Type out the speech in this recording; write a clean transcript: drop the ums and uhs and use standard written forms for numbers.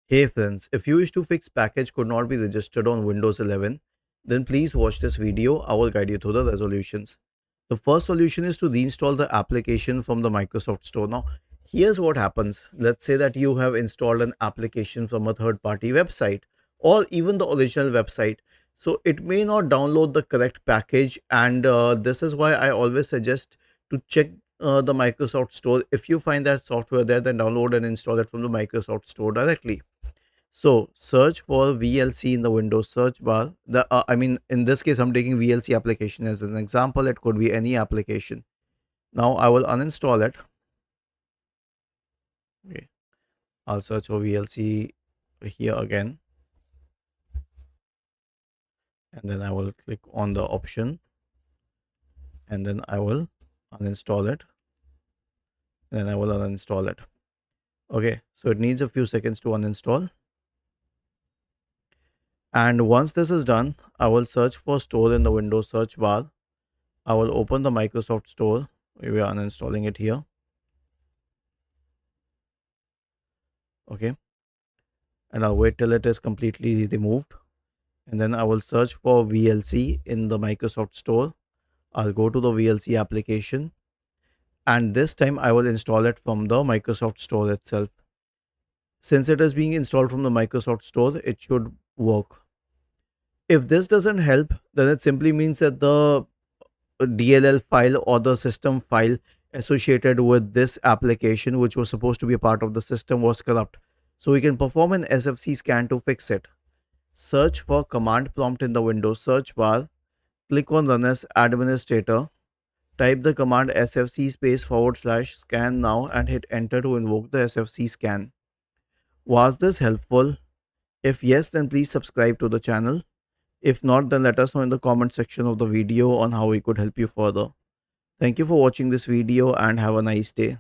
Hey friends, if you wish to fix package could not be registered on Windows 11, then please watch this video. I will guide you through the resolutions. The first solution is to reinstall the application from the Microsoft Store. Now, here's what happens. Let's say that you have installed an application from a third-party website or even the original website. So it may not download the correct package, and this is why I always suggest to check the Microsoft Store. If you find that software there, then download and install it from the Microsoft Store directly. So search for VLC in the Windows search bar. In this case, I'm taking VLC application as an example. It could be any application. Now I will uninstall it. Okay. I'll search for VLC here again. And then I will click on the option. And then I will uninstall it. And then I will uninstall it. Okay. So it needs a few seconds to uninstall. And once this is done, I will search for store in the Windows search bar. I will open the Microsoft Store. We are uninstalling it here. Okay, and I'll wait till it is completely removed, and then I will search for VLC in the Microsoft Store. I'll go to the VLC application, and this time I will install it from the Microsoft Store itself. Since it is being installed from the Microsoft Store, it should work. If this doesn't help, then it simply means that the DLL file or the system file associated with this application, which was supposed to be a part of the system, was corrupt. So we can perform an SFC scan to fix it. Search for command prompt in the Windows search bar. Click on Run as Administrator. Type the command sfc /scan now and hit enter to invoke the SFC scan. Was this helpful? If yes, then please subscribe to the channel. If not, then let us know in the comment section of the video on how we could help you further. Thank you for watching this video and have a nice day.